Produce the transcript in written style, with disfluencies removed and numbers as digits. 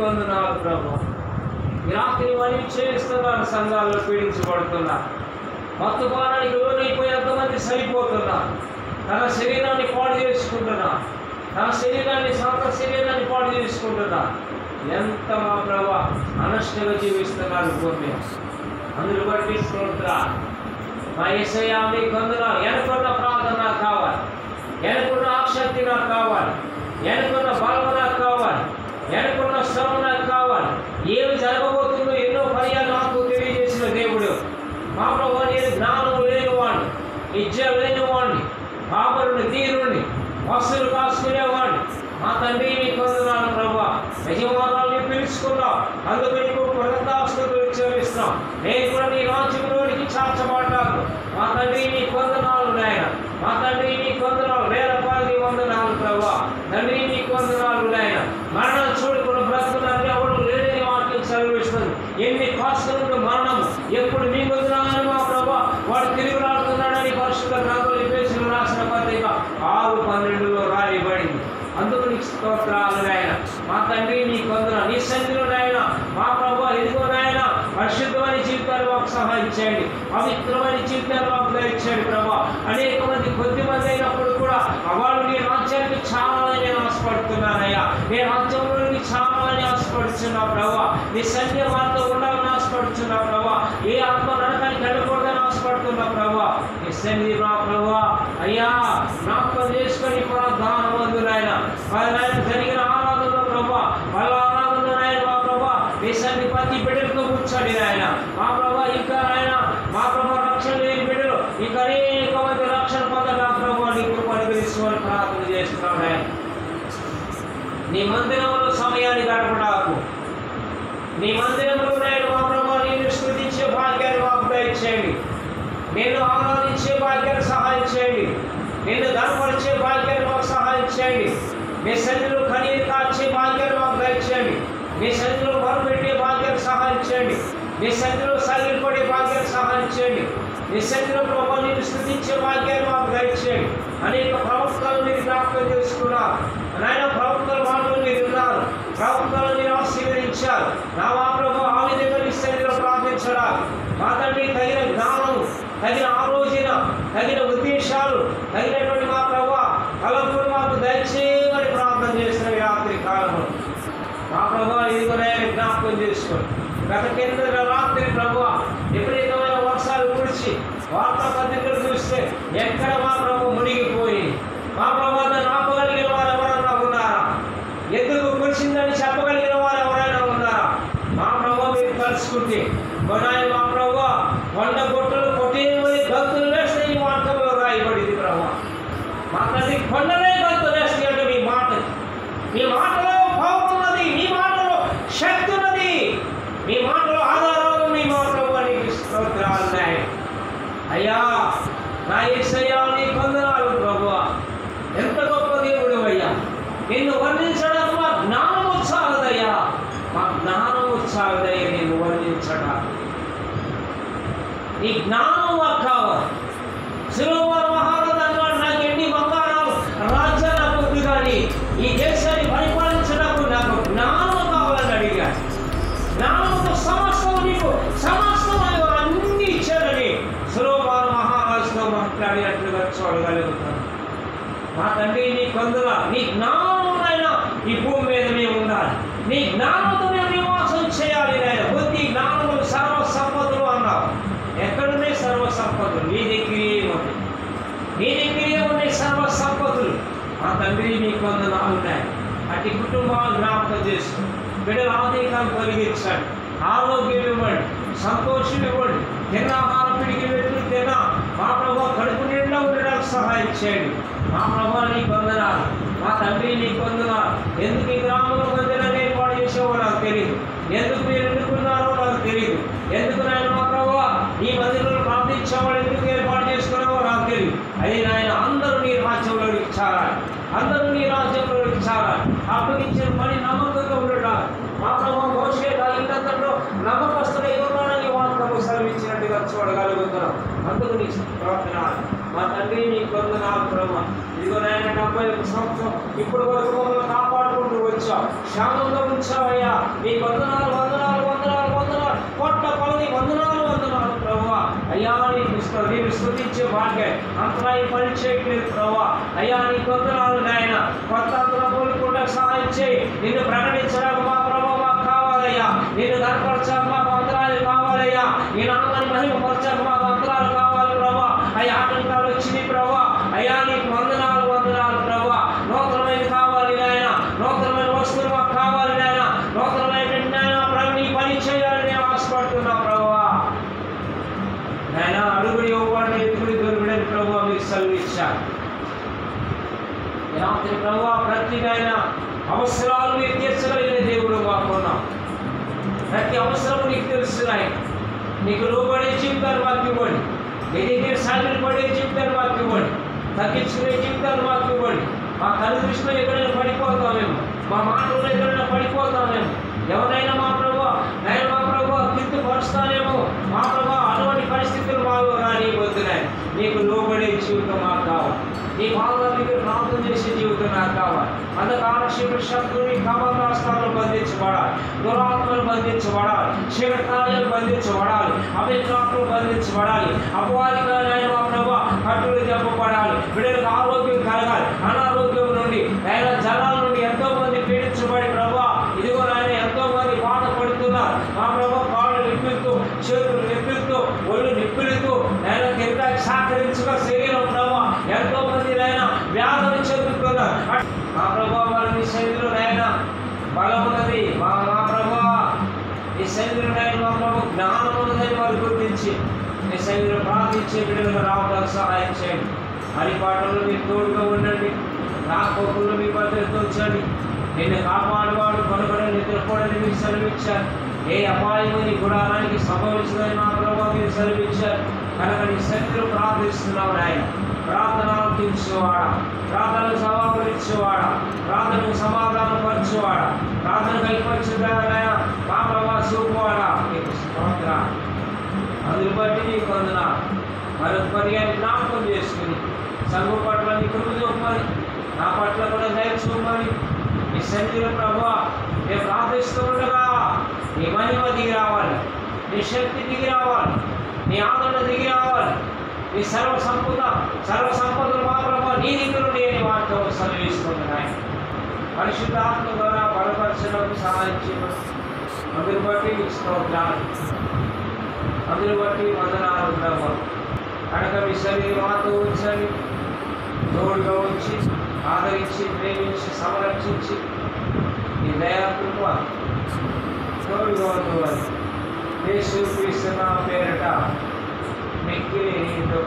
వందనాలు ప్రభు. ఈ రాత్రి మనీ చేస్తున్నారు, సంఘాల్లో పీడించబడుతున్నారు, మత్తుపానానికి లోనైపోయి ఎంతమంది సరిపోతున్నారు, తన శరీరాన్ని పాడు చేసుకుంటున్నారు, తన శరీరాన్ని సొంత శరీరాన్ని పాడు చేసుకుంటున్నారు. ఎంత మా ప్రభు అనష్టంగా జీవిస్తున్నారు భూమి. అందులో బట్టి స్తోత్ర. మా యేసయ్యా మీకు వందనాలు. వెనుకున్న ప్రార్థన నాకు కావాలి, వెనుకున్న ఆసక్తి నాకు కావాలి, వెనుకున్న బలం నాకు కావాలి, వెనుకున్న శ్రమ నాకు కావాలి. ఏమి జరగబోతుందో ఎన్నో పర్యాలు నాకు తెలియజేసిన దేవుడు. మా ప్రభు నేను జ్ఞానం లేనివాడిని, విద్య లేనివాడిని, పాపరుని తీరుని, వస్తువులు కాసుకునేవాడిని. మా తండ్రి నీకు వందనాలు ప్రభా. యజమానాన్ని పిలుచుకున్నాం, అందుకు నీకు కృతజ్ఞతాస్తుతులు చెల్లిస్తున్నాం. నేను కూడా నీ రాజ్యంలోనికి చాచబడ్డాను. మా తండ్రి నీకు వందనాలు నాయన. మా తండ్రి నీకు వందనాలు, వేల పాది వందనాలు ప్రభా. తండ్రి నీకు వందనాలు నాయన. మరణం చూడుకున్న బ్రతుకున్నది ఎవరు లేని వాటిని చదివిస్తుంది. ఎన్ని కాసుకున్న మరణం ఎప్పుడు నీ వందనాలని మా ప్రభా వాడు తిరిగి రాడుతున్నాడని పరిశుద్ధ గ్రంథంలో ఎఫెసీయులకు రాసిన పత్రిక 6:12 రాయబడింది. అందుకు నీకు స్తోత్రాలు నాయన. మా తండ్రి నీకు వందనాలు. నీ సన్నిధిలో నాయన మా ప్రభు ఎదుగో నాయన పరిశుద్ధమైన జీవితాలు మాకు సహాయం చేయండి, పవిత్రమైన జీవితాలు మాకు దయచేయండి ప్రభా. అనేక మంది కొద్ది మంది అయినప్పుడు కూడా వాళ్ళు నీ రాజ్యానికి చాలాని నేను ఆశపడుతున్నానయ్యా. నీ రాజ్యంలోనికి చాలాని ఆశపడుతున్నా ప్రభా. నీ సన్నిధి వారితో ఉండాలని ఆశపడుతున్నా ప్రభా. ఏ ఆత్మ నరకానికి వెళ్ళకూడదని ఆశపడుతున్నా ప్రభా. నీ సన్నిధి మా ప్రభా అయ్యా జ్ఞాపకం చేసుకొని ప్రార్థన వందులైన జరిగిన ఆరాధనలో ప్రభా, వాళ్ళ ఆరాధనలో నాయన మా ప్రభా నీ సన్ని ప్రతి బిడ్డలతో కూర్చోండి నాయన. మా ప్రభా ఇంకా నాయన మా ప్రభా రక్షణ లేని బిడ్డలు ఇంకా అనేక మంది రక్షణ పొందగా ప్రభా నీ కృపను తెలుసుకోవాలని ప్రార్థన చేస్తున్నాం నాయన. నీ మందిరంలో సమయాన్ని గడపడాకు, నీ మందిరంలో నాయన మా ప్రభా నిన్ను స్తుతించే భాగ్యాన్ని మాకు దయచేయండి, నిన్ను ఆరాధించే భాగ్యాన్ని సహాయం చేయండి, నిన్ను ధనపరిచే భాగ్యాన్ని మాకు సహాయం చేయండి. మీ సన్నిధిలో కన్నీరు కార్చే భాగ్యాన్ని మాకు దయచేయండి, మీ సన్నిధిలో మొరపెట్టే భాగ్యాన్ని సహాయం చేయండి, మీ సన్నిధిలో సాగిపడే భాగ్యాన్ని సహాయం చేయండి, మీ సన్నిధిలో ప్రభావం నిన్ను స్తుతించే భాగ్యాన్ని మాకు దయచేయండి. అనేక ప్రవక్తలు మీరు జ్ఞాపకం చేసుకున్నారు నాయన. ప్రవక్తల మాటలు మీరు ఉన్నారు, ప్రవక్తలు మీరు ఆశీర్వదించారు. నా మా ప్రభు ఆ విధంగా నీ సన్నిధిలో ప్రార్థించడానికి మా తండ్రి తగిన జ్ఞానము, తగిన ఆలోచన, తగిన ఉద్దేశాలు, తగినటువంటి మా ప్రభా కలంపులు మాకు దయచేయమని ప్రార్థన చేసిన రాత్రి కాలంలో మా ప్రభా ఇదిగోనే జ్ఞాపకం చేసుకోండి. గత కింద రాత్రి ప్రభా విపరీతమైన వర్షాలు కురిచి వార్తాపత్రికలు చూస్తే ఎక్కడ మా ప్రభు మునిగిపోయి మా ప్రభా దాన్ని ఆపగలిగిన వారు ఎవరైనా ఉన్నారా? ఎందుకు కురిసిందని చెప్పగలిగిన వారు ఎవరైనా ఉన్నారా? మా ప్రభా మీరు తలుచుకుంటే మా ప్రభా కొండ గొట్టలు కొట్టేమని గంతులు వేస్తే ఈ వార్తల్లో రాయబడింది ప్రభా. మా తల్లి కొండలే గంతులు వేస్తే అంటే మీ మాట, మీ మాటలో భావం ఉన్నది, మీ మాటలో శక్తి ఉన్నది, మీ మాటలో ఆధారాలు ఉన్నాయి. మా ప్రభు నీకు స్తోత్రాలు ఉన్నాయి అయ్యా. నా యేసయ్యా నీకు వందనాలు ప్రభువా. ఎంత గొప్ప దేవుడు అయ్యా. నిన్ను వర్ణించడానికి మా జ్ఞానం వచ్చాదయ్యా, మా జ్ఞానం వచ్చాదయ్యా నిన్ను వర్ణించడానికి. నీ జ్ఞానం మాకు కావాలి. శిరోవారు మహారాజు అన్నాడు, నాకు ఎన్ని బంగారాలు రాజ్యం నాకు ఉంది కానీ ఈ దేశాన్ని పరిపాలించడానికి నాకు జ్ఞానం కావాలని అడిగాడు. జ్ఞానంతో సమస్తం నీకు సమస్తం అన్ని ఇచ్చారని శిరోవారు మహారాజుతో మాట్లాడినట్లుగా చూడగలుగుతాను. మా తండ్రి నీ కొందర నీ జ్ఞానం అయినా ఈ భూమి మీద మేము ఉండాలి, నీ జ్ఞానంతో మేము నివాసం చేయాలి నాయన. బుద్ధి జ్ఞానములు సర్వ సంపదలు అన్నావు. ఎక్కడున్నాయి సర్వ సంపదలు? నీ దగ్గరే ఉన్నాయి, నీ దగ్గరే ఉన్నాయి సర్వ సంపదలు. మా తండ్రి నీకు వందనాలు ఉన్నాయి. అటు కుటుంబాలు జ్ఞాపకం చేసుకో, బిడ్డల ఆర్థికాలు కలిగించండి, ఆరోగ్యం ఇవ్వండి, సంతోషం ఇవ్వండి, తిన్న ఆహారం పిడికి వెతులు తిన్నా మా ప్రభావ కడుపు నిండా ఉండడానికి సహాయం చేయండి. మా ప్రభావ నీకు వందనాలు. మా తండ్రి నీకు వందనాలు. ఎందుకు ఈ గ్రామంలో మందిరాన్ని ఏర్పాటు చేసేవో నాకు తెలియదు, ఎందుకు మీరు ఎన్నుకున్నారో నాకు తెలియదు, ఎందుకు నాయన మా ప్రభావ ఈ మందిరంలో ప్రార్థించేవాడు ఎందుకు ఏర్పాటు చేసుకున్నావో నాకు తెలియదు. అది నాయన అందరూ నీ రాజ్యంలోనికి చేరాలి, అందరూ నీ రాజ్యంలోనికి చేరాలి. అప్పగించిన పని నమ్మకంగా ఉండటం మా ప్రభావ మోషే ఇంతలో నమ్మకస్తులు ఎవరిని వార్తలు సెలవిచ్చినట్టుగా చూడగలుగుతున్నాం. అందుకు నీ ప్రార్థన. మా తండ్రి నీ వందనాలు ప్రభావ. ఇదిగో నాయన 71 సంవత్సరం ఇప్పుడు వరకు మమ్మల్ని కాపాడుకుంటూ ఉంచావు, క్షేమంగా ఉంచావయ్యా. నీ వందనాలు వందనాలు వందనాలు వందనాలు, కోట్ల కొలది వందనాలు వందనాలు ప్రభువా. అయ్యా నేను స్తుతించే భాగ్యం అంతరాయి పని చేయట్లేదు ప్రభువా. అయ్యా నీ వందనాలు నాయన. కొత్త కోలుకుండా సహాయం చేయి. నిన్ను ప్రకటించడానికి మా ప్రభు మాకు కావాలయ్యా. నిన్ను కనపరచాక మాకు వందనాలు కావాలయ్యా. నీ నామాన్ని మహిమపరచాక మాకు వందనాలు కావాలి ప్రభా. అయ్యా ఆటంకాలు వచ్చినాయి ప్రభా. అయ్యా నీకు వందనాలు వందనాలు ప్రభా. నూతనమైన కావాలి నాయన, నూతనమైన వస్తువులు మాకు కావాలి నాయన, నూతనమైన నీ పని చేయాలని నేను ఆశపడుతున్నా ప్రభువా. నాయన అడుగుడి ఇవ్వబడిన ఎదుగుడి దొరుకుడని ప్రభువా మీరు సెలవిచ్చారు. రాత్రి ప్రభువా ప్రతి నాయన అవసరాలు మీరు తీర్చగలిగిన దేవుడు మాకున్నాం. ప్రతి అవసరం నీకు తెలుస్తున్నాయి. నీకు లోబడే జీవితాలు మాకు ఇవ్వండి. నీ దగ్గర సాగిలు పడే జీవితాలు మాకు ఇవ్వండి. తగ్గించుకునే జీవితాలు మాకు ఇవ్వండి. మా కళ్ళు దృష్టిలో ఎక్కడైనా పడిపోతామేమో, మా మాటల్లో ఎక్కడైనా పడిపోతామేమో, ఎవరైనా మా ప్రభు కిందపరుస్తానేమో మా ప్రభు అటువంటి పరిస్థితులు మాకు రాని వద్దున్నాయి. నీకు లోబడే జీవితం మాకు కావాలి. నీ పాదాల దగ్గర ప్రార్థన చేసే జీవితం నాకు కావాలి. అంధకార శక్తుని కామరాష్ట్రాలు బంధించబడాలి, దురాత్మలు బంధించబడాలి, చీకటాలు బంధించబడాలి, అవిత్రాత్మలు బంధించబడాలి, అపవాదిగా మా ప్రభు కట్టులు చెప్పబడాలి. బిడ్డలకు ఆరోగ్యం కలగాలి. అనారోగ్యం నుండి ఆయన జనాల నుండి ఎంతో మంది పీడించబడి ప్రభు ఇదిగో ఆయన ఎంతో మంది బాధపడుతున్నారు. మా ప్రభు కాళ్ళు నిప్పులతో, చేతులు నిప్పులతో, ఒళ్ళు నిప్పులతో ఆయన తిరగడానికి సహకరించగా శరీరం ప్రభు ఎంతో మంది ఆయన వ్యాధులు చెందుతున్నారు. మా ప్రభు వారి శరీరం ఆయన బలం ఉన్నది. మా ప్రభు ఈ శరీరం మా ప్రభు జ్ఞానం ఉన్నదని వారు గుర్తించి మీ శరీరం ప్రార్థించే బిడ్డలకు రావడానికి సహాయం చేయండి. హరిపాటల్లో మీరు తోడుగా ఉండండి. రాకపోకుండా మీ భద్రతతో ఉంచండి. నిన్ను కాపాడువాడు కొనుగోలు నిద్రపోవడానికి మీరు సెలవిచ్చారు. ఏ అపాయము నీ గుడారానికి సంభవించదని మా ప్రభావ మీరు సెలవిచ్చారు. కనుక నీ శక్తులు ప్రార్థిస్తున్నావు ఆయన. ప్రార్థనలు తీర్చేవాడా, ప్రార్థనకు సమాపరించేవాడా, ప్రార్థనకు సమాధానం పరచువాడా, ప్రార్థన కల్పించుదాయన మా ప్రభావ చూపువాడా నీకు స్తోత్ర. అందుని బట్టి నీకు వందనాలు. మరొక పర్యాన్ని జ్ఞాపకం చేసుకుని సంఘం పట్ల నీ కృప చూపమని, నా పట్ల కూడా దయ చూపమని నీ సన్నిధిలో ప్రభువా మేము ప్రార్థిస్తూ ఉండగా నీ మహిమ దిగి రావాలి, నీ శక్తి దిగి రావాలి, నీ ఆదరణ దిగి రావాలి, నీ సర్వసంపదలు మా ప్రభావ నీ దగ్గర నేను వాటితో సెలవిస్తున్నాయి. పరిశుద్ధాత్మ ద్వారా బలపరచడానికి సహాయం చేయమని అందుని బట్టి నీకు స్తోత్రాలు, అందుని బట్టి వందనాలు ఉండవు. కనుక మీ శరీరం మాతో ఉంచండి, తోడుగా ఉంచి ఆదరించి ప్రేమించి సంరక్షించి ఈ దయాకృప తోడుగా ఉందని యేసు క్రీస్తు నామమున పేరట మిక్కిలి నీతో